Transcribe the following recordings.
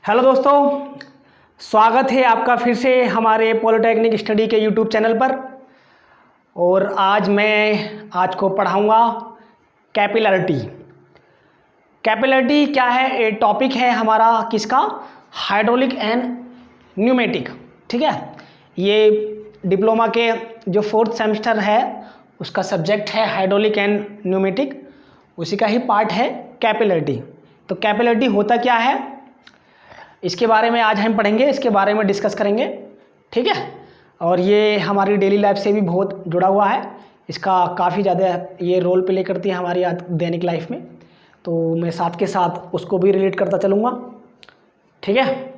Hello दोस्तों, स्वागत है आपका फिर से हमारे पॉलिटेक्निक स्टडी के यूट्यूब चैनल पर। और आज मैं को पढ़ाऊँगा कैपिलरिटी। कैपिलरिटी क्या है? ये टॉपिक है हमारा किसका? Hydraulic and pneumatic. ठीक है, ये डिप्लोमा के जो 4th सेमेस्टर है उसका सब्जेक्ट है हाइड्रोलिक एंड न्यूमेटिक, उसी का ही पार्ट है कैपिलरिटी। तो कैपिलरिटी होता क्या है, इसके बारे में आज हम पढ़ेंगे, इसके बारे में डिस्कस करेंगे। ठीक है, और ये हमारी डेली लाइफ से भी बहुत जुड़ा हुआ है, इसका काफ़ी ज़्यादा ये रोल प्ले करती है हमारी दैनिक लाइफ में, तो मैं साथ के साथ उसको भी रिलेट करता चलूँगा। ठीक है,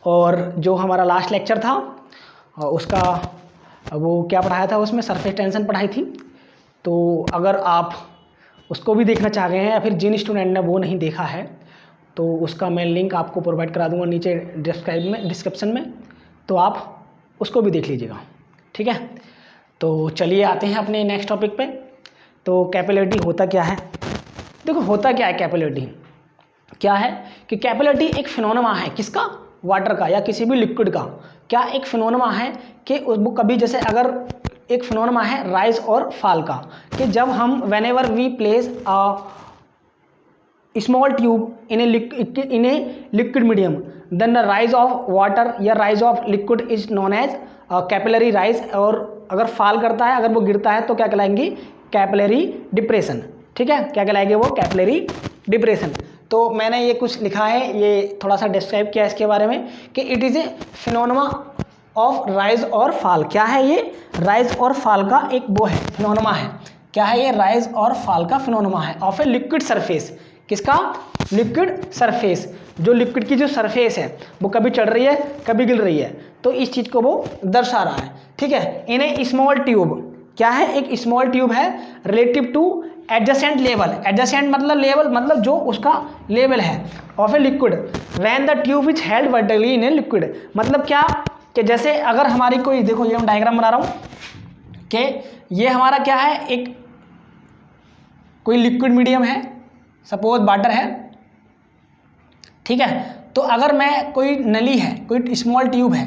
और जो हमारा लास्ट लेक्चर था उसका वो क्या पढ़ाया था, उसमें सरफेस टेंशन पढ़ाई थी। तो अगर आप उसको भी देखना चाह रहे हैं या फिर जिन स्टूडेंट ने वो नहीं देखा है तो उसका मैं लिंक आपको प्रोवाइड करा दूंगा नीचे डिस्क्रिप्शन में, तो आप उसको भी देख लीजिएगा। ठीक है, तो चलिए आते हैं अपने नेक्स्ट टॉपिक पे। तो कैपिलरिटी होता क्या है? देखो, होता क्या है कैपिलरिटी? क्या है कि कैपिलरिटी एक फिनोमेना है, किसका? वाटर का या किसी भी लिक्विड का। क्या एक फिनोमेना है कि वो कभी, जैसे अगर एक फिनोमेना है राइज और फॉल का, कि जब हम whenever we place small tube in a liquid medium then the rise of water या rise of liquid is known as capillary rise. और अगर फॉल करता है, अगर वो गिरता है तो क्या कहलाएंगी? Capillary depression. ठीक है, क्या कहलाएंगे वो? Capillary depression. तो मैंने ये कुछ लिखा है, ये थोड़ा सा डिस्क्राइब किया इसके बारे में कि it is a phenomena of rise और फॉल। क्या है ये? राइज और फॉल का एक वो है, फिनोमेना है। क्या है ये? राइज और फॉल का फिनोमेना है ऑफ ए लिक्विड सरफेस। किसका? Liquid surface. जो लिक्विड की जो सरफेस है वो कभी चढ़ रही है, कभी गिर रही है, तो इस चीज़ को वो दर्शा रहा है। ठीक है, इन ए स्मॉल ट्यूब। क्या है? एक स्मॉल ट्यूब है relative two adjacent level. Adjacent मतलब लेवल, मतलब जो उसका लेवल है of a liquid when the tube is held vertically in a liquid. मतलब क्या कि जैसे अगर हमारी कोई, देखो ये मैं डायग्राम बना रहा हूँ कि ये हमारा क्या है, एक कोई लिक्विड मीडियम है, सपोज वाटर है। ठीक है, तो अगर मैं कोई नली है, कोई स्मॉल ट्यूब है,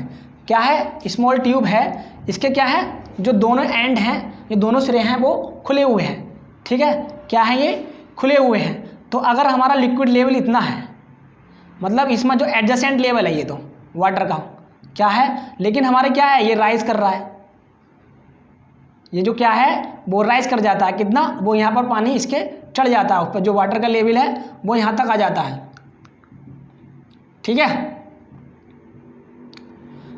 क्या है? स्मॉल ट्यूब है, इसके क्या है, जो दोनों एंड हैं, ये दोनों सिरे हैं वो खुले हुए हैं। ठीक है, क्या है? ये खुले हुए हैं। तो अगर हमारा लिक्विड लेवल इतना है, मतलब इसमें जो एडजेसेंट लेवल है ये तो वाटर का क्या है, लेकिन हमारे क्या है, ये राइज कर रहा है, ये जो क्या है वो राइज कर जाता है। कितना? वो यहाँ पर पानी इसके चढ़ जाता है, ऊपर जो वाटर का लेवल है वो यहाँ तक आ जाता है। ठीक है,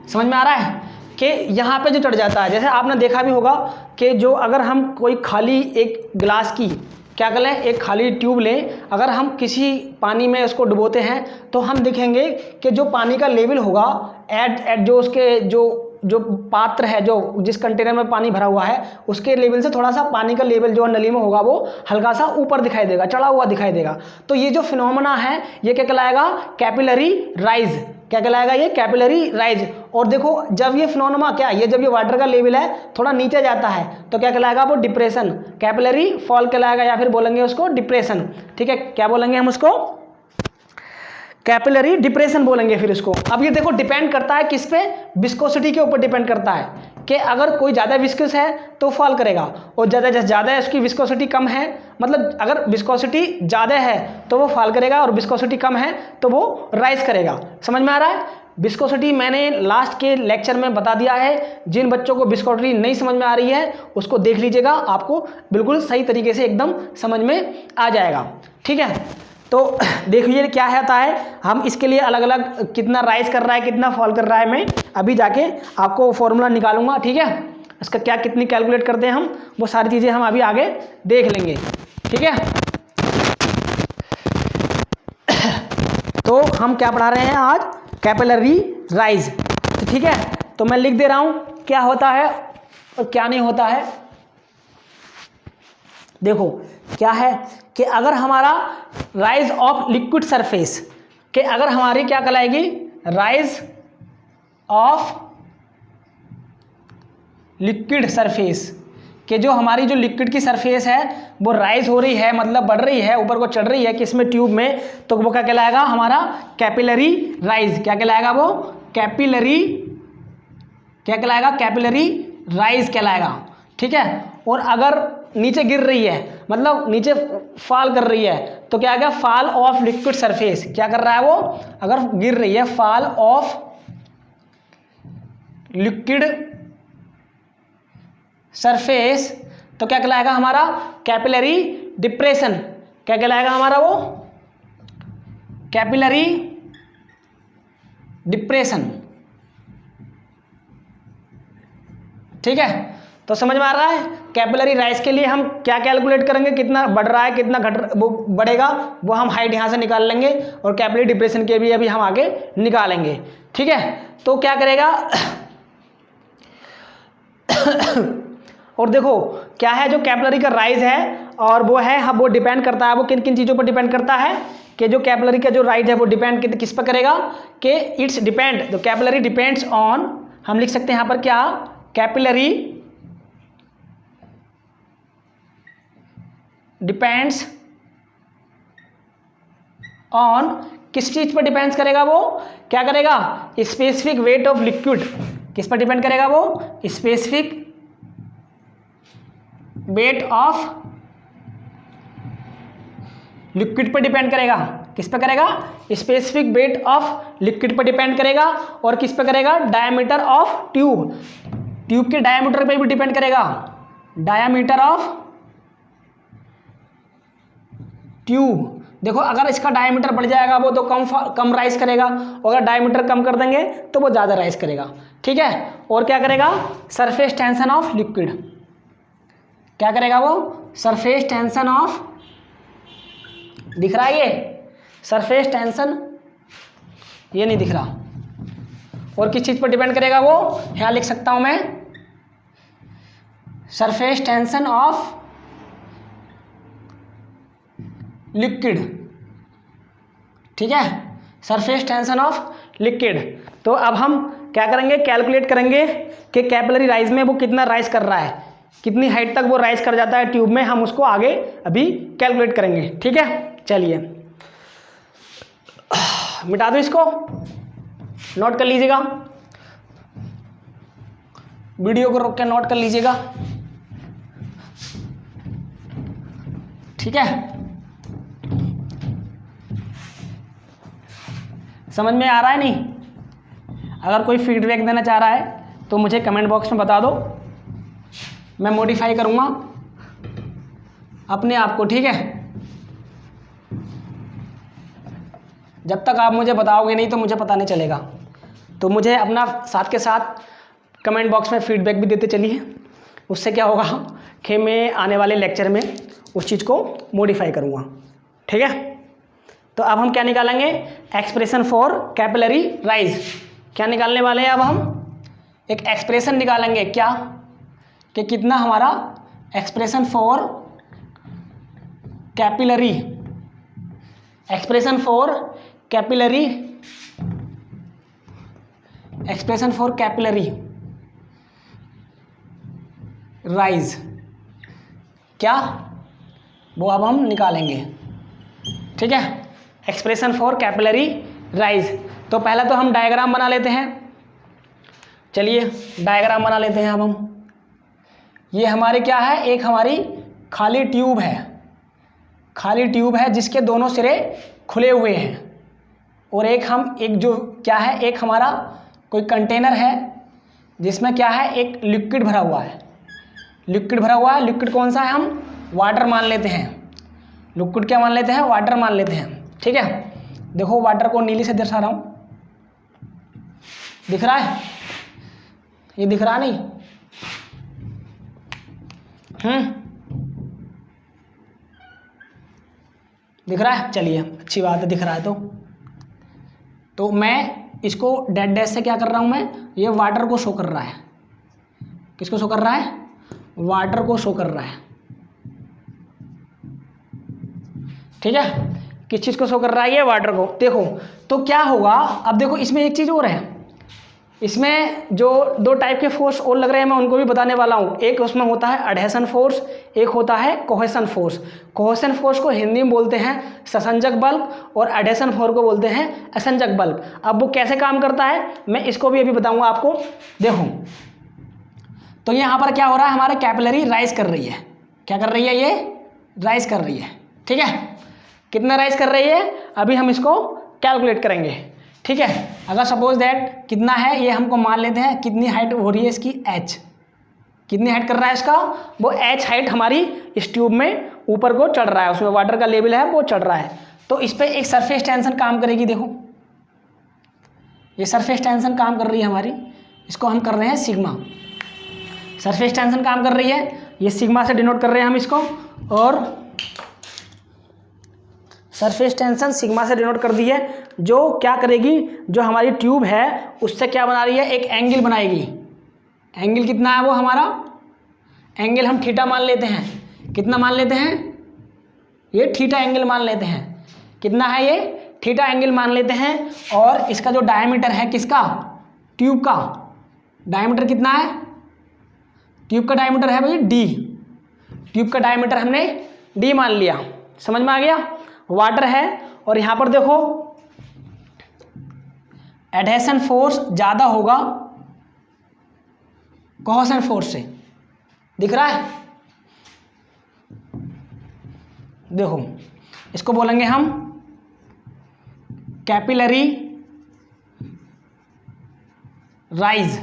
समझ में आ रहा है कि यहाँ पे जो चढ़ जाता है, जैसे आपने देखा भी होगा कि जो अगर हम कोई खाली एक गिलास की क्या करें, एक खाली ट्यूब लें, अगर हम किसी पानी में उसको डुबोते हैं तो हम देखेंगे कि जो पानी का लेवल होगा एट जो उसके जो पात्र है, जो जिस कंटेनर में पानी भरा हुआ है उसके लेवल से थोड़ा सा पानी का लेवल जो नली में होगा वो हल्का सा ऊपर दिखाई देगा, चढ़ा हुआ दिखाई देगा। तो ये जो फिनोमेना है ये क्या कहलाएगा? Capillary rise. क्या कहलाएगा? ये कैपिलरी राइज। और देखो, जब ये फिनोमेना क्या है, ये जब ये वाटर का लेवल है थोड़ा नीचे जाता है तो क्या कहलाएगा? वो डिप्रेशन, कैपिलरी फॉल कहलाएगा, या फिर बोलेंगे उसको डिप्रेशन। ठीक है, क्या बोलेंगे हम उसको? कैपिलरी डिप्रेशन बोलेंगे फिर इसको। अब ये देखो डिपेंड करता है किस पे? विस्कोसिटी के ऊपर डिपेंड करता है कि अगर कोई ज़्यादा विस्कस है तो फॉल करेगा, और ज़्यादा उसकी विस्कोसिटी कम है, मतलब अगर विस्कोसिटी ज़्यादा है तो वो फॉल करेगा और विस्कोसिटी कम है तो वो राइज करेगा। समझ में आ रहा है? विस्कोसिटी मैंने लास्ट के लेक्चर में बता दिया है, जिन बच्चों को विस्कोसिटी नहीं समझ में आ रही है उसको देख लीजिएगा, आपको बिल्कुल सही तरीके से एकदम समझ में आ जाएगा। ठीक है, तो देखिए क्या होता है, हम इसके लिए अलग अलग कितना राइज कर रहा है, कितना फॉल कर रहा है, मैं अभी जाके आपको फॉर्मूला निकालूंगा। ठीक है, इसका क्या कितनी कैलकुलेट करते हैं हम, वो सारी चीज़ें हम अभी आगे देख लेंगे। ठीक है, तो हम क्या पढ़ा रहे हैं आज? Capillary rise. तो ठीक है, तो मैं लिख दे रहा हूँ क्या होता है और क्या नहीं होता है। देखो क्या है कि अगर हमारा राइज ऑफ लिक्विड सरफेस, कि अगर हमारी क्या कहलाएगी? Rise of liquid surface. कि जो हमारी जो लिक्विड की सरफेस है वो राइज हो रही है, मतलब बढ़ रही है, ऊपर को चढ़ रही है किसमें, ट्यूब में, तो वो क्या कहलाएगा हमारा कैपिलरी राइज। क्या कहलाएगा वो, कैपिलरी, क्या कहलाएगा, कैपिलरी राइज कहलाएगा। ठीक है। और अगर नीचे गिर रही है, मतलब नीचे फॉल कर रही है, तो क्या आ गया, फॉल ऑफ लिक्विड सरफेस। क्या कर रहा है वो, अगर गिर रही है, फॉल ऑफ लिक्विड सरफेस, तो क्या कहलाएगा हमारा, कैपिलरी डिप्रेशन। क्या कहलाएगा हमारा वो, कैपिलरी डिप्रेशन। ठीक है, तो समझ में आ रहा है। कैपिलरी राइज के लिए हम क्या कैलकुलेट करेंगे, कितना बढ़ रहा है, कितना घट वो बढ़ेगा, वो हम हाइट यहाँ से निकाल लेंगे, और कैपिलरी डिप्रेशन के भी अभी हम आगे निकालेंगे। ठीक है, तो क्या करेगा और देखो क्या है, जो कैपिलरी का राइज है, और वो है, वो डिपेंड करता है, वो किन किन चीज़ों पर डिपेंड करता है, कि जो कैपिलरी का जो राइज है वो डिपेंड किस पर करेगा, कि it's depend, the capillary depends on, हम लिख सकते हैं यहाँ पर क्या, कैपिलरी डिपेंड्स ऑन, किस चीज पर डिपेंड्स करेगा वो, क्या करेगा, स्पेसिफिक वेट ऑफ लिक्विड। किस पर डिपेंड करेगा वो, स्पेसिफिक वेट ऑफ लिक्विड पर डिपेंड करेगा। किस पर करेगा, स्पेसिफिक वेट ऑफ लिक्विड पर डिपेंड करेगा। और किस पर करेगा, डायमीटर ऑफ ट्यूब, ट्यूब के डायमीटर पर भी डिपेंड करेगा, डायमीटर ऑफ ट्यूब। देखो अगर इसका डायमीटर बढ़ जाएगा वो तो कम राइज करेगा, और अगर डायमीटर कम कर देंगे तो वो ज़्यादा राइज करेगा। ठीक है, और क्या करेगा, सरफेस टेंशन ऑफ लिक्विड। क्या करेगा वो, सरफेस टेंशन ऑफ, दिख रहा है ये सरफेस टेंशन, ये नहीं दिख रहा। और किस चीज़ पर डिपेंड करेगा वो, यहाँ लिख सकता हूँ मैं, सरफेस टेंशन ऑफ लिक्विड। ठीक है, सरफेस टेंशन ऑफ लिक्विड। तो अब हम क्या करेंगे, कैलकुलेट करेंगे कि कैपिलरी राइज में वो कितना राइज कर रहा है, कितनी हाइट तक वो राइज कर जाता है ट्यूब में, हम उसको आगे अभी कैलकुलेट करेंगे। ठीक है, चलिए मिटा दो इसको, नोट कर लीजिएगा, वीडियो को रोक के नोट कर लीजिएगा। ठीक है, समझ में आ रहा है नहीं? अगर कोई फीडबैक देना चाह रहा है तो मुझे कमेंट बॉक्स में बता दो, मैं मॉडिफाई करूँगा अपने आप को। ठीक है, जब तक आप मुझे बताओगे नहीं तो मुझे पता नहीं चलेगा। तो मुझे अपना साथ के साथ कमेंट बॉक्स में फीडबैक भी देते चलिए, उससे क्या होगा कि मैं आने वाले लेक्चर में उस चीज़ को मॉडिफाई करूँगा। ठीक है, तो अब हम क्या निकालेंगे, एक्सप्रेशन फॉर कैपिलरी राइज। क्या निकालने वाले हैं, अब हम एक एक्सप्रेशन निकालेंगे, क्या, कि कितना हमारा expression for capillary, expression for capillary, expression for capillary rise, क्या वो अब हम निकालेंगे। ठीक है, एक्सप्रेशन फॉर कैपिलरी राइज। तो पहला तो हम डायग्राम बना लेते हैं, चलिए डायग्राम बना लेते हैं अब हम। ये हमारे क्या है, एक हमारी खाली ट्यूब है, खाली ट्यूब है जिसके दोनों सिरे खुले हुए हैं, और एक जो क्या है, एक हमारा कोई कंटेनर है जिसमें क्या है, एक लिक्विड भरा हुआ है, लिक्विड भरा हुआ है। लिक्विड कौन सा है, हम वाटर मान लेते हैं, लिक्विड क्या मान लेते हैं, वाटर मान लेते हैं। ठीक है, देखो वाटर को नीली से दर्शा रहा हूँ, दिख रहा है, ये दिख रहा नहीं, दिख रहा है, चलिए अच्छी बात है, दिख रहा है। तो मैं इसको डेड डैश से क्या कर रहा हूँ, मैं ये वाटर को शो कर रहा है, किसको शो कर रहा है, वाटर को शो कर रहा है। ठीक है, किस चीज़ को शो कर रहा है, ये वाटर को। देखो तो क्या होगा, अब देखो इसमें एक चीज़ और है, इसमें जो दो टाइप के फोर्स और लग रहे हैं मैं उनको भी बताने वाला हूँ। एक उसमें होता है एडहेशन फोर्स, एक होता है कोहेशन फोर्स। कोहेशन फोर्स को हिंदी में बोलते हैं ससंजक बल और एडहेशन फोर्स को बोलते हैं असंजक बल। अब वो कैसे काम करता है मैं इसको भी अभी बताऊँगा आपको। देखो तो यहाँ पर क्या हो रहा है, हमारे कैपिलरी राइज कर रही है। क्या कर रही है, ये राइज कर रही है। ठीक है, कितना राइज कर रही है अभी हम इसको कैलकुलेट करेंगे। ठीक है, अगर सपोज दैट कितना है ये हमको मान लेते हैं, कितनी हाइट हो रही है इसकी, h। कितनी हाइट कर रहा है इसका, वो h हाइट हमारी इस ट्यूब में ऊपर को चढ़ रहा है, उसमें वाटर का लेवल है वो चढ़ रहा है। तो इस पर एक सरफेस टेंशन काम करेगी। देखो ये सरफेस टेंशन काम कर रही है हमारी, इसको हम कर रहे हैं सिग्मा। सरफेस टेंशन काम कर रही है, ये सिग्मा से डिनोट कर रहे हैं हम इसको, और सरफेस टेंशन सिग्मा से डिनोट कर दी है। जो क्या करेगी, जो हमारी ट्यूब है उससे क्या बना रही है, एक एंगल बनाएगी। एंगल कितना है वो हमारा, एंगल हम थीटा मान लेते हैं। कितना मान लेते हैं, ये थीटा एंगल मान लेते हैं। कितना है ये, थीटा एंगल मान लेते हैं। और इसका जो डायमीटर है किसका, ट्यूब का डायमीटर कितना है, ट्यूब का डायमीटर है भाई d। ट्यूब का डायमीटर हमने d मान लिया। समझ में आ गया। वाटर है और यहाँ पर देखो एडहेशन फोर्स ज़्यादा होगा कोहेशन फोर्स से, दिख रहा है। देखो इसको बोलेंगे हम कैपिलरी राइज,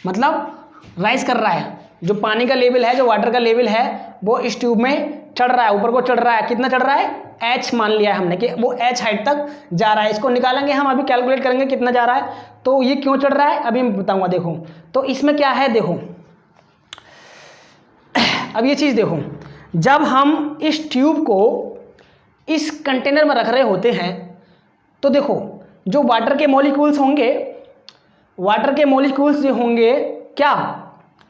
मतलब राइज कर रहा है। जो पानी का लेवल है, जो वाटर का लेवल है वो इस ट्यूब में चढ़ रहा है, ऊपर को चढ़ रहा है। कितना चढ़ रहा है, h मान लिया है हमने कि वो h हाइट तक जा रहा है। इसको निकालेंगे हम, अभी कैलकुलेट करेंगे कितना जा रहा है। तो ये क्यों चढ़ रहा है अभी मैं बताऊंगा। देखो तो इसमें क्या है, देखो अब ये चीज़ देखो, जब हम इस ट्यूब को इस कंटेनर में रख रहे होते हैं तो देखो जो वाटर के मॉलिक्यूल्स होंगे, वाटर के मॉलिक्यूल्स जो होंगे क्या,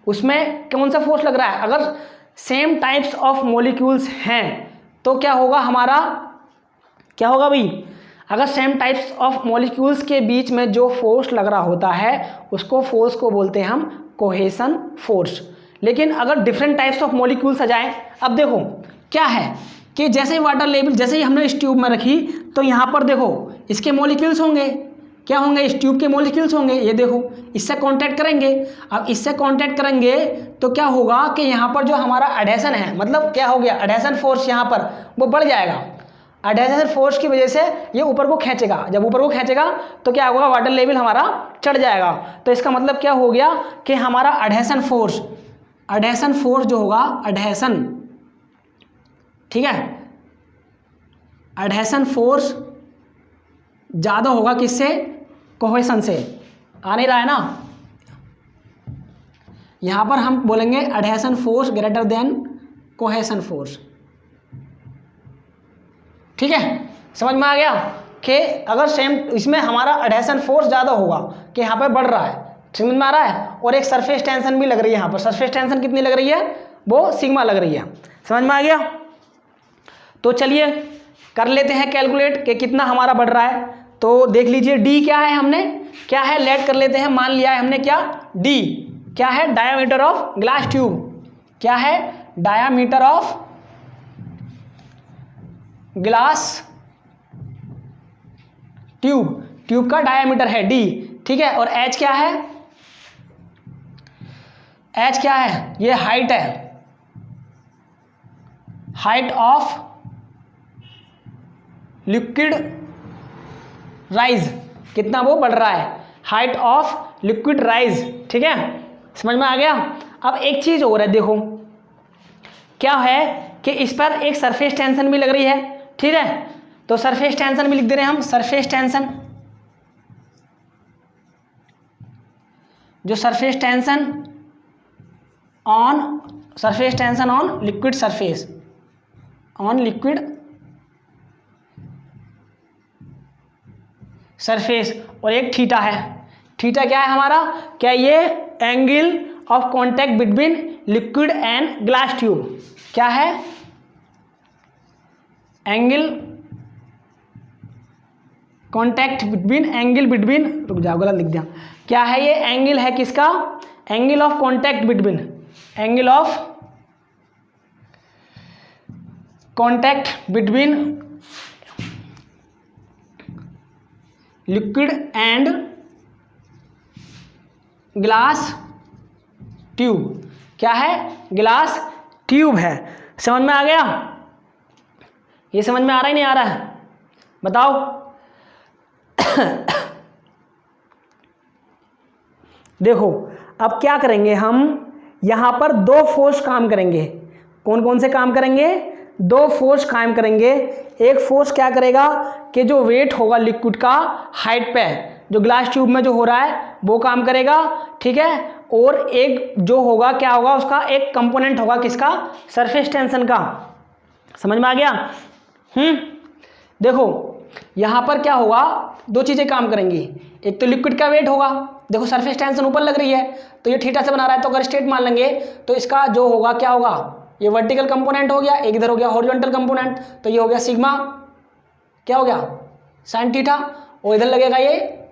उसमें कौन सा फोर्स लग रहा है। अगर सेम टाइप्स ऑफ मॉलिक्यूल्स हैं तो क्या होगा हमारा, क्या होगा भाई, अगर सेम टाइप्स ऑफ मॉलिक्यूल्स के बीच में जो फोर्स लग रहा होता है उसको फोर्स को बोलते हैं हम कोहेशन फोर्स। लेकिन अगर डिफरेंट टाइप्स ऑफ मॉलिक्यूल्स आ जाएं, अब देखो क्या है कि जैसे ही वाटर लेवल, जैसे ही हमने इस ट्यूब में रखी तो यहाँ पर देखो इसके मॉलिक्यूल्स होंगे। क्या होंगे, इस ट्यूब के मॉलिक्यूल्स होंगे। ये देखो इससे कांटेक्ट करेंगे। अब इससे कांटेक्ट करेंगे तो क्या होगा कि यहाँ पर जो हमारा एडहेशन है, मतलब क्या हो गया, एडहेशन फोर्स यहाँ पर वो बढ़ जाएगा। एडहेशन फोर्स की वजह से ये ऊपर को खींचेगा। जब ऊपर को खींचेगा तो क्या होगा, वाटर लेवल हमारा चढ़ जाएगा। तो इसका मतलब क्या हो गया कि हमारा एडहेशन फोर्स जो होगा, एडहेशन, ठीक है, एडहेशन फोर्स ज़्यादा होगा किससे, कोहेशन से। आ नहीं रहा है ना, यहाँ पर हम बोलेंगे adhesion force greater than cohesion force. ठीक है, समझ में आ गया कि अगर सेम इसमें हमारा एडहेशन फोर्स ज़्यादा होगा कि यहाँ पर बढ़ रहा है, समझ में आ रहा है। और एक सरफेस टेंशन भी लग रही है यहाँ पर। सरफेस टेंशन कितनी लग रही है, वो सिग्मा लग रही है। समझ में आ गया। तो चलिए कर लेते हैं कैलकुलेट कि कितना हमारा बढ़ रहा है। तो देख लीजिए डी क्या है, हमने क्या है लेट कर लेते हैं, मान लिया है हमने क्या, डी क्या है, डायामीटर ऑफ ग्लास ट्यूब। क्या है, diameter of glass tube, tube का डायामीटर है डी। ठीक है, और एच क्या है, एच क्या है, ये हाइट है, हाइट ऑफ लिक्विड राइज, कितना वो बढ़ रहा है, हाइट ऑफ लिक्विड राइज। ठीक है, समझ में आ गया। अब एक चीज और है, देखो क्या है कि इस पर एक सरफेस टेंशन भी लग रही है। ठीक है, तो सरफेस टेंशन भी लिख दे रहे हैं हम, सरफेस टेंशन, जो surface tension on liquid surface, on liquid surface, और एक थीटा है। थीटा क्या है हमारा, क्या ये angle of contact between liquid and glass tube. क्या है, angle contact between, angle between, रुक जाओ गलत लिख दिया, क्या है ये, एंगल है किसका, angle of contact between, angle of contact between liquid and glass tube, क्या है, ग्लास ट्यूब है। समझ में आ गया, ये समझ में आ रहा है नहीं आ रहा है, बताओ। देखो अब क्या करेंगे हम, यहां पर दो फोर्स काम करेंगे, कौन कौन से काम करेंगे, दो फोर्स काम करेंगे। एक फोर्स क्या करेगा कि जो वेट होगा लिक्विड का हाइट पे, जो ग्लास ट्यूब में जो हो रहा है वो काम करेगा, ठीक है। और एक जो होगा क्या होगा, उसका एक कंपोनेंट होगा किसका, सरफेस टेंशन का। समझ में आ गया। देखो यहां पर क्या होगा, दो चीजें काम करेंगी, एक तो लिक्विड का वेट होगा, देखो सरफेस टेंशन ऊपर लग रही है तो ये थीटा से बना रहा है, तो अगर स्ट्रेट मान लेंगे तो इसका जो होगा क्या होगा, ये वर्टिकल कंपोनेंट हो गया, एक इधर हो गया हॉरिजॉन्टल कंपोनेंट, तो ये हो गया सिग्मा, क्या हो गया, साइन थीटा, और इधर लगेगा ये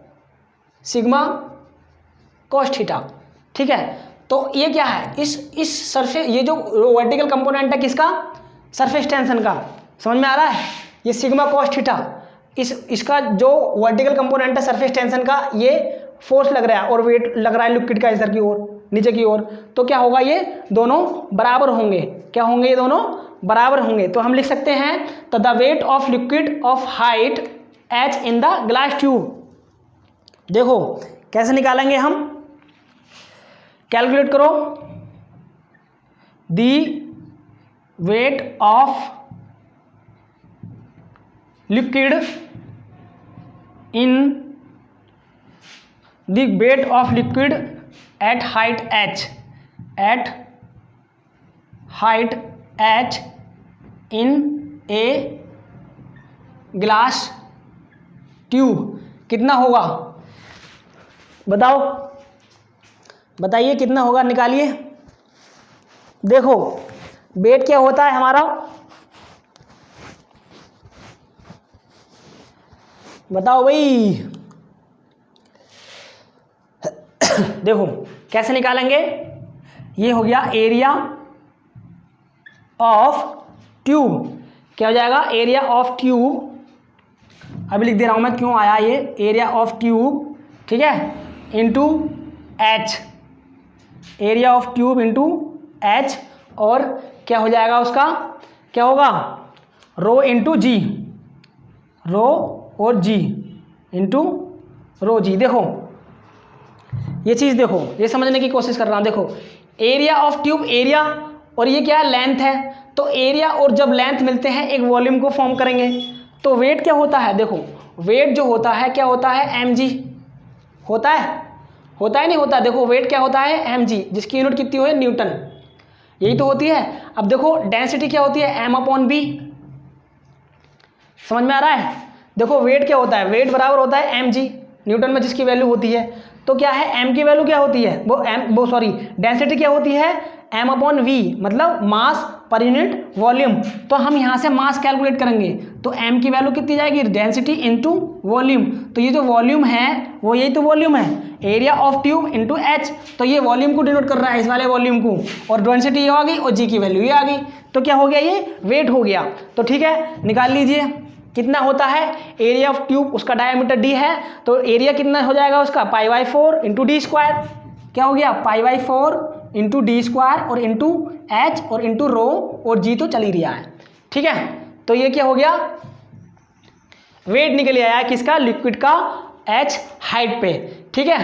सिग्मा कॉस थीटा, ठीक है। तो ये क्या है, इस सरफेस, ये जो वर्टिकल कंपोनेंट है किसका, सरफेस टेंशन का, समझ में आ रहा है, ये सिग्मा कॉस थीटा, इसका जो वर्टिकल कंपोनेंट है सरफेस टेंशन का, ये फोर्स लग रहा है और वेट लग रहा है लिक्विड का इधर की ओर, नीचे की ओर, तो क्या होगा, ये दोनों बराबर होंगे, क्या होंगे, ये दोनों बराबर होंगे। तो हम लिख सकते हैं, तो the weight of liquid of height h in the glass tube, देखो कैसे निकालेंगे हम, कैलकुलेट करो, the weight of liquid in the weight of liquid at height h, at height h in a glass tube कितना होगा, बताओ, बताइए कितना होगा, निकालिए। देखो वेट क्या होता है हमारा, बताओ भाई। देखो कैसे निकालेंगे, ये हो गया एरिया ऑफ ट्यूब, क्या हो जाएगा, एरिया ऑफ ट्यूब, अभी लिख दे रहा हूं मैं क्यों आया ये, एरिया ऑफ ट्यूब, ठीक है, into H, area of tube into H, और क्या हो जाएगा उसका, क्या होगा, रो इंटू जी, रो और जी इंटू रो जी। देखो ये चीज़ देखो, ये समझने की कोशिश कर रहा हूँ। देखो एरिया ऑफ ट्यूब, एरिया और ये क्या है, लेंथ है, तो एरिया और जब लेंथ मिलते हैं एक वॉल्यूम को फॉर्म करेंगे। तो वेट क्या होता है, देखो वेट जो होता है क्या होता है, mg होता है, होता है नहीं होता, देखो वेट क्या होता है, mg, जिसकी यूनिट कितनी हो, न्यूटन, यही तो होती है। अब देखो डेंसिटी क्या होती है, m/v, समझ में आ रहा है। देखो वेट क्या होता है, वेट बराबर होता है mg, न्यूटन में जिसकी वैल्यू होती है, तो क्या है m की वैल्यू क्या होती है, वो सॉरी डेंसिटी क्या होती है, m/v, मतलब मास पर यूनिट वॉल्यूम। तो हम यहाँ से मास कैलकुलेट करेंगे, तो m की वैल्यू कितनी जाएगी, डेंसिटी इनटू वॉल्यूम, तो ये जो वॉल्यूम है वो यही तो वॉल्यूम है, area of tube into h, तो ये वॉल्यूम को डिनोट कर रहा है, इस वाले वॉल्यूम को, और डेंसिटी ये आ गई और g की वैल्यू ये आ गई, तो क्या हो गया, ये वेट हो गया। तो ठीक है निकाल लीजिए कितना होता है, एरिया ऑफ ट्यूब, उसका डायमीटर d है, तो एरिया कितना हो जाएगा उसका, π/4 इंटू डी स्क्वायर, क्या हो गया, π/4 इंटू डी स्क्वायर, और इंटू एच, और इंटू रो, और जी तो चल ही रहा है, ठीक है। तो ये क्या हो गया, वेट निकल आया है किसका, लिक्विड का एच हाइट पे, ठीक है।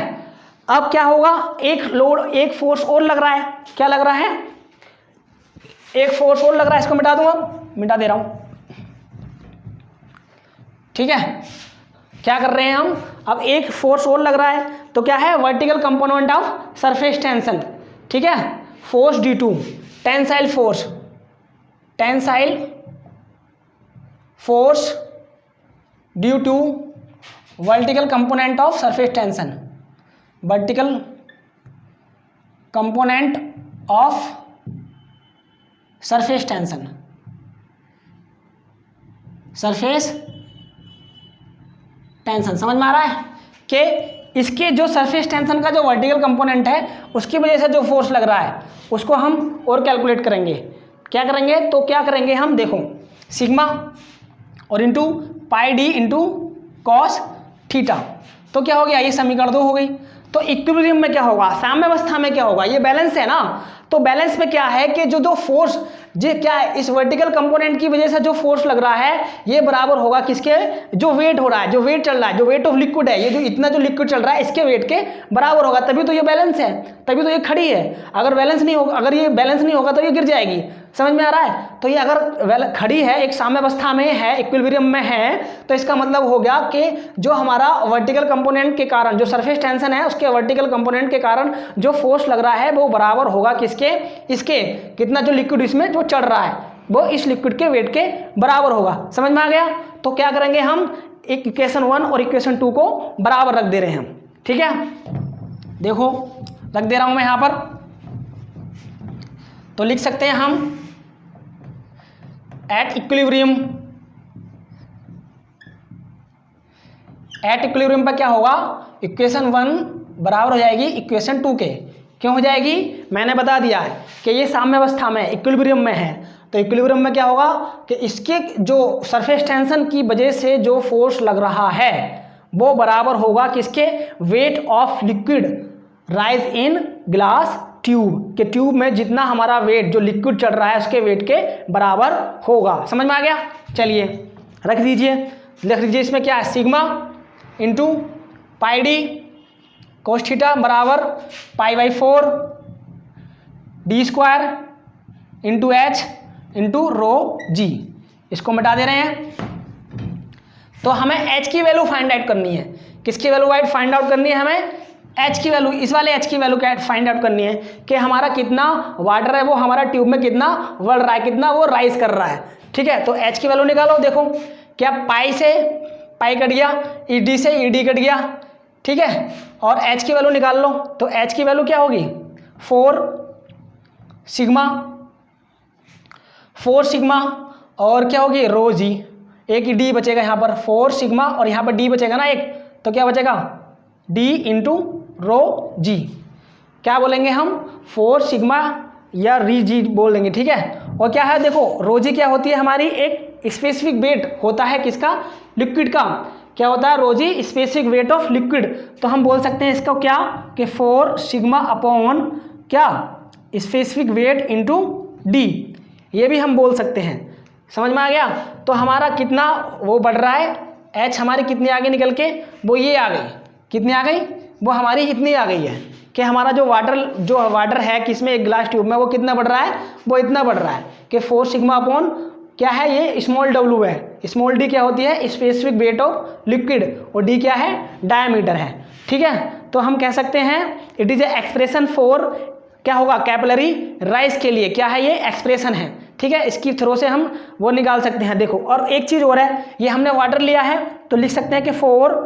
अब क्या होगा, एक लोड, एक फोर्स और लग रहा है, क्या लग रहा है, एक फोर्स और लग रहा है, इसको मिटा दूंगा, मिटा दे रहा हूं, ठीक है। क्या कर रहे हैं हम, अब एक फोर्स और लग रहा है, तो क्या है, vertical component of surface tension, ठीक है, force D2, tensile force, tensile force due to vertical component of surface tension, vertical component of surface tension, surface tension. समझ में आ रहा है कि इसके जो सरफेस टेंशन का जो वर्टिकल कंपोनेंट है उसकी वजह से जो फोर्स लग रहा है उसको हम और कैलकुलेट करेंगे। क्या करेंगे, तो क्या करेंगे हम, देखो सिग्मा और into pi D into cos theta, तो क्या हो गया, ये समीकरण 2 हो गई। तो इक्विलिब्रियम में क्या होगा, साम्यावस्था में क्या होगा, ये बैलेंस है ना, तो बैलेंस में क्या है कि जो फोर्स ये क्या है, इस वर्टिकल कंपोनेंट की वजह से जो फोर्स लग रहा है ये बराबर होगा किसके, जो वेट हो रहा है, जो वेट चल रहा है, जो वेट ऑफ लिक्विड है, ये जो इतना जो लिक्विड चल रहा है इसके वेट के बराबर होगा, तभी तो ये बैलेंस है, तभी तो ये खड़ी है। अगर बैलेंस नहीं होगा, अगर ये बैलेंस नहीं होगा तो ये गिर जाएगी। समझ में आ रहा है, तो ये अगर खड़ी है, एक साम्यावस्था में है, इक्विलिब्रियम में है, तो इसका मतलब हो गया कि जो हमारा वर्टिकल कंपोनेंट के कारण जो सरफेस टेंशन है उसके वर्टिकल कंपोनेंट के कारण जो फोर्स लग रहा है वो बराबर होगा किसके, इसके, कितना जो लिक्विड इसमें जो चढ़ रहा है वो इस लिक्विड के वेट के बराबर होगा। समझ में आ गया। तो क्या करेंगे हम, एक इक्वेशन 1 और इक्वेशन 2 को बराबर रख दे रहे हैं हम, ठीक है। देखो रख दे रहा हूं मैं यहां पर, तो लिख सकते हैं हम एट इक्विलिब्रियम पर क्या होगा, इक्वेशन 1 बराबर हो जाएगी इक्वेशन 2 के। क्यों हो जाएगी, मैंने बता दिया है कि ये साम्यावस्था में इक्विलिब्रियम में है, तो इक्विलिब्रियम में क्या होगा कि इसके जो सरफेस टेंशन की वजह से जो फोर्स लग रहा है वो बराबर होगा किसके, wait of liquid rise in glass tube, के ट्यूब में जितना हमारा वेट जो लिक्विड चढ़ रहा है उसके वेट के बराबर होगा। समझ में आ गया। चलिए रख दीजिए, लिख दीजिए इसमें क्या है, sigma into pi D cos theta बराबर पाई/4 D square into H into rho g. इसको मिटा दे रहे हैं। तो हमें एच की वैल्यू फाइंड आउट करनी है, किसकी वैल्यू फाइंड आउट करनी है, हमें एच की वैल्यू, इस वाले एच की वैल्यू क्या फाइंड आउट करनी है कि हमारा कितना वाटर है वो हमारा ट्यूब में कितना बढ़ रहा है, कितना वो राइज कर रहा है, ठीक है। तो एच की वैल्यू निकालो। देखो क्या पाई से पाई कट गया, ईडी से ईडी कट गया, ठीक है, और एच की वैल्यू निकाल लो। तो एच की वैल्यू क्या होगी, 4 सिग्मा और क्या होगी रो जी, एक ही डी बचेगा यहाँ पर, 4 सिग्मा और यहाँ पर डी बचेगा ना एक, तो क्या बचेगा डी इंटू रो जी। क्या बोलेंगे हम, 4 सिग्मा या री जी बोल देंगे, ठीक है। और क्या है, देखो रो जी क्या होती है हमारी, एक स्पेसिफिक वेट होता है किसका, लिक्विड का। क्या होता है रोजी, स्पेसिफिक वेट ऑफ लिक्विड। तो हम बोल सकते हैं इसका क्या कि 4 सिग्मा अपॉन क्या स्पेसिफिक वेट इंटू डी, ये भी हम बोल सकते हैं। समझ में आ गया। तो हमारा कितना वो बढ़ रहा है, एच हमारी कितनी आगे निकल के वो ये आ गई, कितनी आ गई, वो हमारी इतनी आ गई है कि हमारा जो वाटर है किसमें, एक ग्लास ट्यूब में, वो कितना बढ़ रहा है, वो इतना बढ़ रहा है कि 4 सिग्मा अपॉन क्या है, ये स्मॉल डब्ल्यू है, स्मॉल डी क्या होती है, स्पेसिफिक वेट ऑफ लिक्विड, और डी क्या है, डायमीटर है, ठीक है। तो हम कह सकते हैं it is a expression for क्या होगा, कैपिलरी राइज के लिए क्या है, ये एक्सप्रेशन है, ठीक है। इसकी थ्रो से हम वो निकाल सकते हैं। देखो और एक चीज और है, ये हमने वाटर लिया है तो लिख सकते हैं कि 4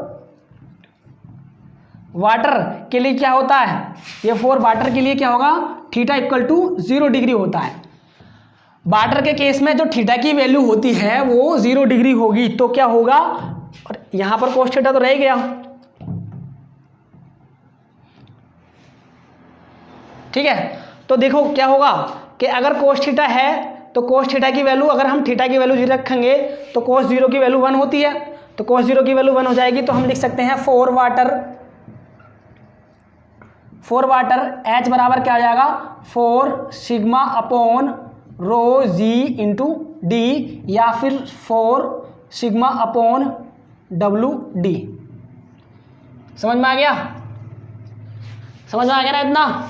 वाटर के लिए क्या होता है, ये 4 वाटर के लिए क्या होगा, थीटा इक्वल टू 0 डिग्री होता है। वाटर के केस में जो थीटा की वैल्यू होती है वो 0 डिग्री होगी, तो क्या होगा, और यहां पर कोस थीटा तो रह गया, ठीक है। तो देखो क्या होगा कि अगर कोस थीटा है तो कोस थीटा की वैल्यू, अगर हम थीटा की वैल्यू 0 रखेंगे तो कोस 0 की वैल्यू 1 होती है, तो कोस 0 की वैल्यू 1 हो जाएगी। तो हम लिख सकते हैं 4 वाटर एच बराबर क्या आ जाएगा, 4 sigma upon rho g into D, या फिर 4 सिग्मा अपॉन डब्ल्यू डी। समझ में आ गया, समझ में आ गया ना इतना,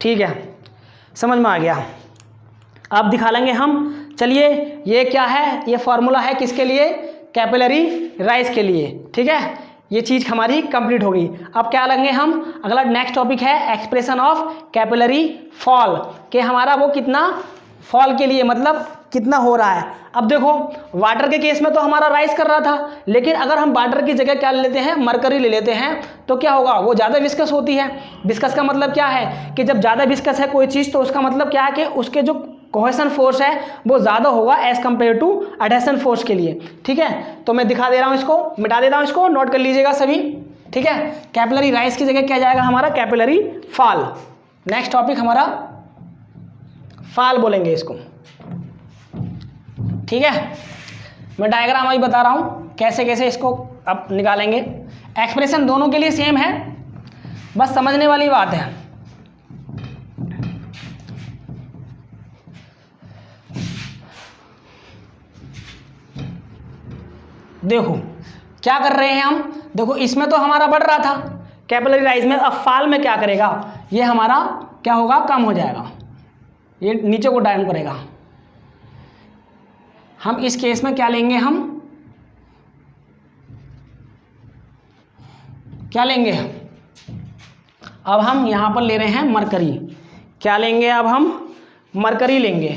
ठीक है, समझ में आ गया। अब दिखा लेंगे हम। चलिए ये क्या है, ये फॉर्मूला है किसके लिए, कैपिलरी राइज के लिए, ठीक है। ये चीज़ हमारी कंप्लीट होगी। अब क्या लेंगे हम, अगला नेक्स्ट टॉपिक है एक्सप्रेशन ऑफ कैपिलरी फॉल, कि हमारा वो कितना फॉल के लिए मतलब कितना हो रहा है। अब देखो वाटर के केस में तो हमारा राइज कर रहा था, लेकिन अगर हम वाटर की जगह क्या ले लेते हैं, मरकरी ले लेते हैं, तो क्या होगा, वो ज़्यादा विस्कस होती है। विस्कस का मतलब क्या है कि जब ज़्यादा विस्कस है कोई चीज़ तो उसका मतलब क्या है कि उसके जो कोहेशन फोर्स है वो ज़्यादा होगा as compare to adhesion force के लिए। ठीक है, तो मैं दिखा दे रहा हूँ, इसको मिटा देता हूँ, इसको नोट कर लीजिएगा सभी। ठीक है, कैपिलरी राइज की जगह क्या जाएगा हमारा, कैपिलरी फॉल। नेक्स्ट टॉपिक हमारा फॉल बोलेंगे इसको। ठीक है, मैं डायग्राम अभी बता रहा हूँ कैसे कैसे इसको अब निकालेंगे। एक्सप्रेशन दोनों के लिए सेम है, बस समझने वाली बात है। देखो क्या कर रहे हैं हम, देखो इसमें तो हमारा बढ़ रहा था कैपिलरी राइज में, अब फॉल में क्या करेगा, ये हमारा क्या होगा, कम हो जाएगा, ये नीचे को डाउन करेगा। हम इस केस में क्या लेंगे, हम क्या लेंगे, अब हम यहां पर ले रहे हैं मरकरी। क्या लेंगे, अब हम मरकरी लेंगे।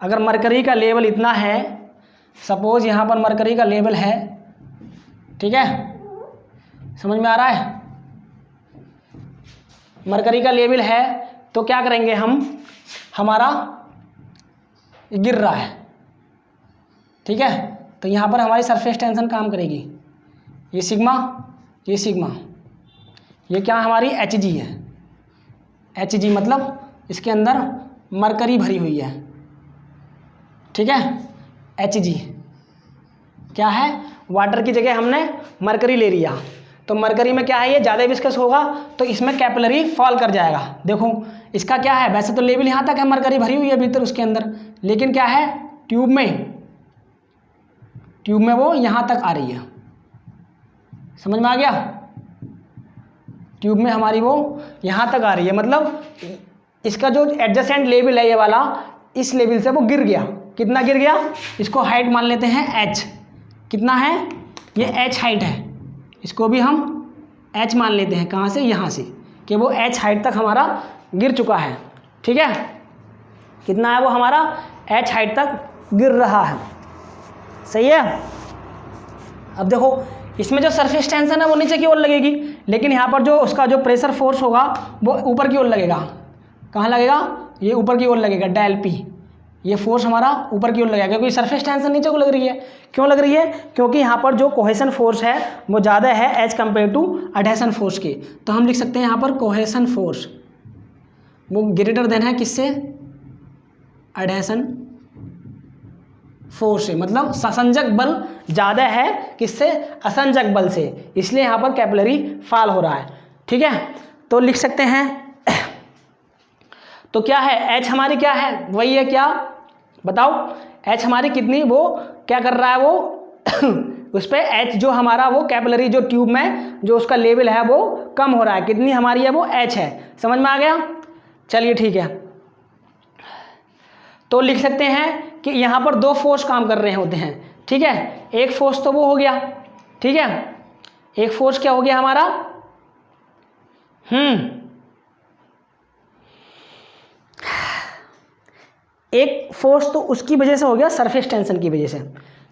अगर मरकरी का लेवल इतना है, सपोज यहां पर मरकरी का लेवल है, ठीक है, समझ में आ रहा है, मरकरी का लेवल है, तो क्या करेंगे हम, हमारा गिर रहा है, ठीक है, तो यहाँ पर हमारी सरफेस टेंशन काम करेगी, ये सिग्मा, ये सिग्मा, ये क्या हमारी एच जी है, एच जी मतलब इसके अंदर मरकरी भरी हुई है। ठीक है, एच जी क्या है, वाटर की जगह हमने मरकरी ले लिया, तो मरकरी में क्या है, ये ज़्यादा विस्कस होगा तो इसमें कैपिलरी फॉल कर जाएगा। देखो इसका क्या है, वैसे तो लेवल यहाँ तक है, मरकरी भरी हुई है भीतर उसके अंदर, लेकिन क्या है, ट्यूब में वो यहाँ तक आ रही है, समझ में आ गया, ट्यूब में हमारी वो यहाँ तक आ रही है, मतलब इसका जो एडजेसेंट लेवल है ये वाला, इस लेवल से वो गिर गया। कितना गिर गया, इसको हाइट मान लेते हैं h, कितना है, ये h हाइट है, इसको भी हम h मान लेते हैं, कहाँ से, यहाँ से, कि वो h हाइट तक हमारा गिर चुका है। ठीक है, कितना है वो हमारा, h हाइट तक गिर रहा है, सही है। अब देखो इसमें जो सरफेस टेंशन है वो नीचे की ओर लगेगी, लेकिन यहाँ पर जो उसका जो प्रेशर फोर्स होगा वो ऊपर की ओर लगेगा। कहाँ लगेगा, ये ऊपर की ओर लगेगा, डेल पी, ये फोर्स हमारा ऊपर की ओर लगेगा, क्योंकि सरफेस टेंशन नीचे को लग रही है। क्यों लग रही है, क्योंकि यहाँ पर जो कोहेशन फोर्स है वो ज़्यादा है as compare to adhesion force के, तो हम लिख सकते हैं यहाँ पर कोहेशन फोर्स वो ग्रेटर देन है किससे, एडहेशन फोर्स से, मतलब संसंजक बल ज़्यादा है किससे, असंजक बल से, इसलिए यहाँ पर कैपिलरी फॉल हो रहा है। ठीक है, तो लिख सकते हैं, तो क्या है, एच हमारी क्या है, वही है, क्या बताओ, एच हमारी कितनी, वो क्या कर रहा है, वो उस पर एच जो हमारा वो कैपिलरी जो ट्यूब में जो उसका लेवल है वो कम हो रहा है, कितनी हमारी है, वो एच है, समझ में आ गया। चलिए ठीक है, तो लिख सकते हैं कि यहाँ पर दो फोर्स काम कर रहे होते हैं। ठीक है, एक फोर्स तो वो हो गया, ठीक है, एक फोर्स क्या हो गया हमारा, एक फोर्स तो उसकी वजह से हो गया सरफेस टेंशन की वजह से,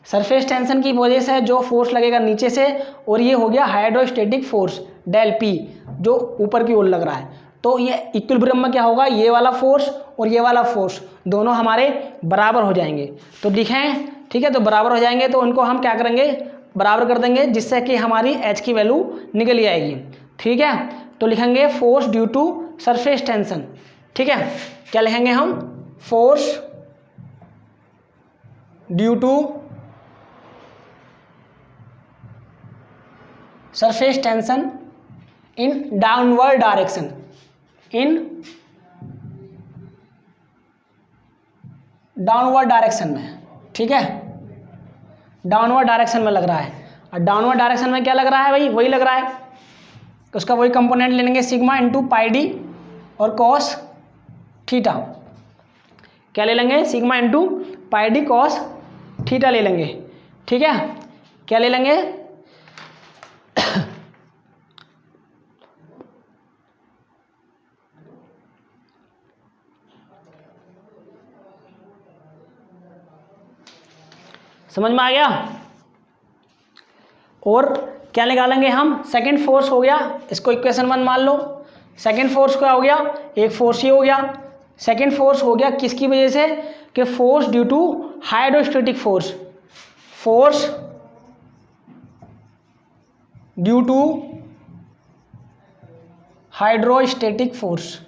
सरफेस टेंशन की वजह से जो फोर्स लगेगा नीचे से, और ये हो गया हाइड्रोस्टैटिक फोर्स डेल पी जो ऊपर की ओर लग रहा है। तो ये इक्विलिब्रियम में क्या होगा, ये वाला फोर्स और ये वाला फोर्स दोनों हमारे बराबर हो जाएंगे, तो दिखें, ठीक है, तो बराबर हो जाएंगे तो उनको हम क्या करेंगे, बराबर कर देंगे, जिससे कि हमारी एच की वैल्यू निकल ही आएगी। ठीक है, तो लिखेंगे force due to surface tension. ठीक है, क्या लिखेंगे हम, force due to surface tension in downward direction, in downward direction में। ठीक है, डाउनवर्ड डायरेक्शन में लग रहा है, और डाउनवर्ड डायरेक्शन में क्या लग रहा है भाई, वही लग रहा है, उसका वही कंपोनेंट ले लेंगे, सिग्मा इंटू पाई डी और कॉस थीटा। क्या ले लेंगे, sigma into pi D cos theta ले लेंगे। ठीक है, क्या ले लेंगे, समझ में आ गया। और क्या निकालेंगे हम, सेकंड फोर्स हो गया, इसको इक्वेशन 1 मान लो, सेकंड फोर्स क्या हो गया, एक फोर्स ये हो गया, सेकेंड फोर्स हो गया किसकी वजह से, कि force due to hydrostatic force, force due to hydrostatic force,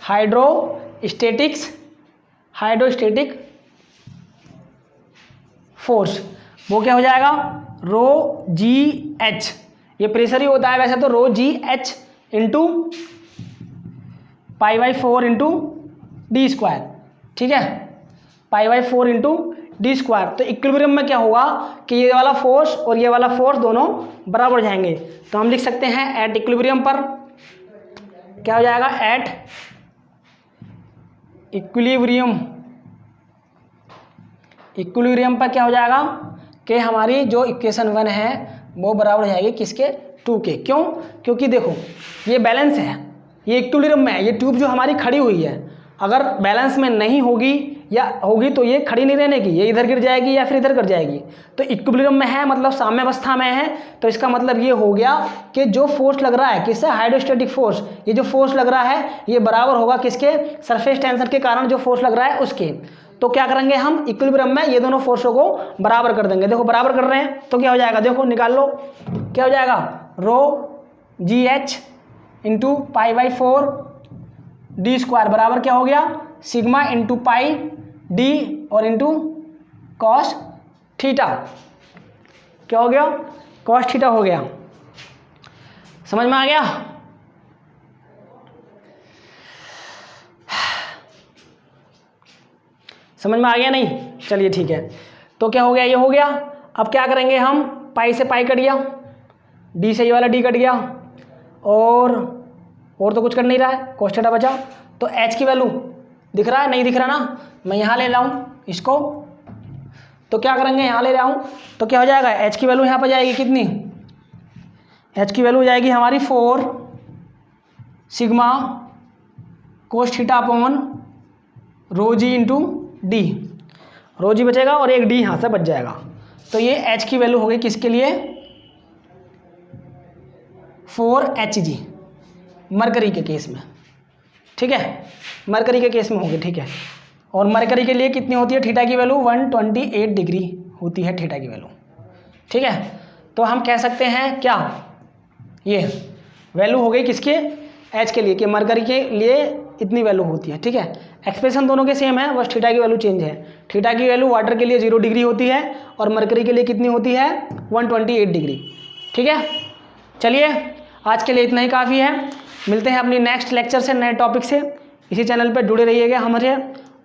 hydrostatic force, वो क्या हो जाएगा, रो जी एच, ये प्रेशर ही होता है वैसे तो, rho g h into pi by 4 into D square, ठीक है, pi by 4 into D square. तो इक्विलिब्रियम में क्या होगा कि ये वाला फोर्स और ये वाला फोर्स दोनों बराबर हो जाएंगे, तो हम लिख सकते हैं एट इक्विलिब्रियम पर क्या हो जाएगा, एट इक्विलिब्रियम पर क्या हो जाएगा कि हमारी जो इक्वेशन 1 है वो बराबर हो जाएगी किसके, 2 के। क्यों, क्योंकि देखो ये बैलेंस है, ये इक्विलिब्रियम में है, ये ट्यूब जो हमारी खड़ी हुई है अगर बैलेंस में नहीं होगी या होगी तो ये खड़ी नहीं रहने की, ये इधर गिर जाएगी या फिर इधर गिर जाएगी। तो इक्विलिब्रियम में है मतलब साम्यावस्था में है, तो इसका मतलब ये हो गया कि जो फोर्स लग रहा है किससे, हाइड्रोस्टैटिक फोर्स, ये जो फोर्स लग रहा है ये बराबर होगा किसके, सरफेस टेंशन के कारण जो फोर्स लग रहा है उसके। तो क्या करेंगे हम इक्विलिब्रियम में ये दोनों फोर्सों को बराबर कर देंगे। देखो बराबर कर रहे हैं तो क्या हो जाएगा, देखो निकाल लो, क्या हो जाएगा, rho g h into pi by 4 D square बराबर क्या हो गया, सिग्मा इंटू पाई डी और इंटू कॉस थीटा, क्या हो गया, कॉस थीटा हो गया। समझ में आ गया, समझ में आ गया नहीं, चलिए ठीक है। तो क्या हो गया, ये हो गया। अब क्या करेंगे हम, पाई से पाई कट गया, डी से ये वाला डी कट गया, और तो कुछ कर नहीं रहा है, cos थीटा बचा। तो h की वैल्यू दिख रहा है, नहीं दिख रहा ना, मैं यहाँ ले लाऊं इसको, तो क्या करेंगे, यहाँ ले लाऊं तो क्या हो जाएगा, h की वैल्यू यहाँ पर जाएगी कितनी, h की वैल्यू जाएगी हमारी 4 sigma cos theta upon rho g into D, rho g बचेगा और एक डी यहाँ से बच जाएगा। तो ये h की वैल्यू होगी किसके लिए, 4Hg मरकरी के केस में, ठीक है, मरकरी के केस में होगी, ठीक है। और मरकरी के लिए कितनी होती है, थीटा की वैल्यू 128 डिग्री होती है थीटा की वैल्यू, ठीक है। तो हम कह सकते हैं क्या, ये वैल्यू हो गई किसके, एच के लिए, कि मरकरी के लिए इतनी वैल्यू होती है, ठीक है। एक्सप्रेशन दोनों के सेम है, बस थीटा की वैल्यू चेंज है। थीटा की वैल्यू वाटर के लिए 0 डिग्री होती है और मरकरी के लिए कितनी होती है, 128 डिग्री, ठीक है। चलिए आज के लिए इतना ही काफ़ी है, मिलते हैं अपनी नेक्स्ट लेक्चर से नए टॉपिक से। इसी चैनल पर जुड़े रहिएगा हमारे,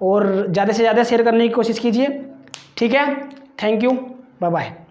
और ज़्यादा से ज़्यादा शेयर करने की कोशिश कीजिए, ठीक है। Thank you, bye bye.